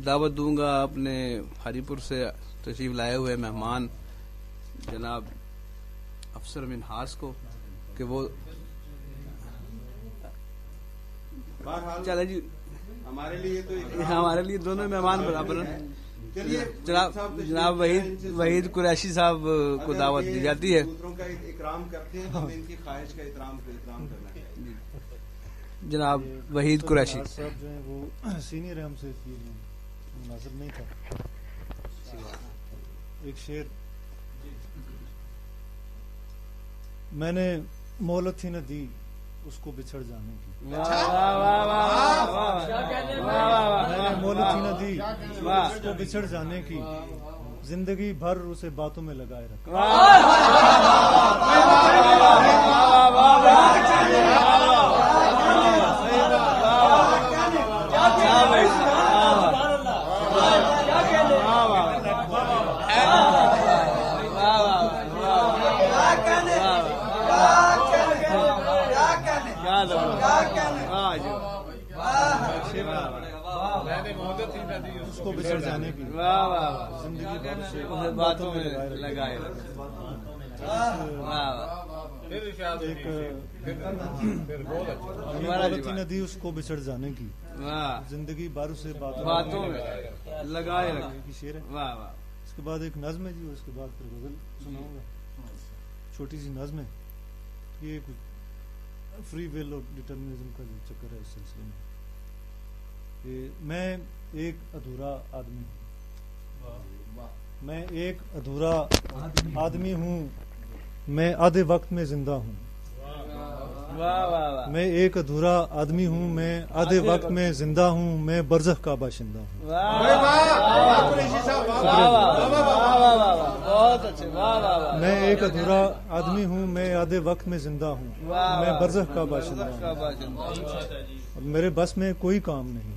دعوت دوں گا اپنے ہری پور سے تشریف لائے ہوئے مہمان جناب افسر منہاس کو کہ وہ چلے جی ہمارے لیے دونوں مہمان برابر ہیں. جناب وحید قریشی صاحب کو دعوت دی جاتی ہے. دوسروں کا اکرام کرتے ہیں تو ان کی خواہش کا احترام کرنا چاہیے. جناب وحید قریشی صاحب جو ہیں وہ سینئر ہے ہم سے، مناسب نہیں تھا. ایک شعر میں نے مہلت ہی نہ دی اس کو بچھڑ جانے کی. میں نے مہلت ہی نہ دی اس کو بچھڑ جانے کی، زندگی بھر اسے باتوں میں لگائے رکھا. اس کو بچھڑ جانے کی زندگی بھر سے باتوں میں لگائے رکھا. مہلت ہی نہ دی اس کو بچھڑ جانے کی، زندگی بھر سے باتوں میں لگائے رکھا کی شعر ہے. اس کے بعد ایک نظم ہے جی، اور اس کے بعد پھر غزل سناؤں گا. چھوٹی سی نظم ہے. یہ کچھ فری ول اور ڈٹرمنزم کا جو چکر ہے اس سلسلے میں. میں ایک ادھورا آدمی ہوں، میں ایک ادھورا آدمی ہوں، میں آدھے وقت میں زندہ ہوں. میں ایک ادھورا آدمی ہوں، میں آدھے وقت میں زندہ ہوں، میں برزخ کا باشندہ ہوں. میں ایک ادھورا آدمی ہوں، میں آدھے وقت میں زندہ ہوں، میں برزخ کا باشندہ ہوں. میرے بس میں کوئی کام نہیں،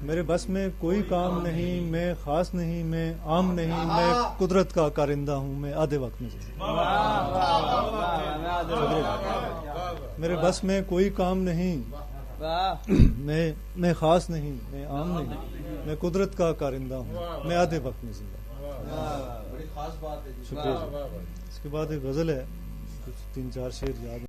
میرے بس میں کوئی کام نہیں، میں خاص نہیں، میں عام نہیں، میں قدرت کا کارندہ ہوں، میں آدھے وقت میں زندہ ہوں. میرے بس میں کوئی کام نہیں، میں خاص نہیں، میں عام نہیں، میں قدرت کا کارندہ ہوں، میں آدھے وقت میں زندہ ہوں. شکریہ. اس کے بعد ایک غزل ہے، کچھ 3-4 شعر یاد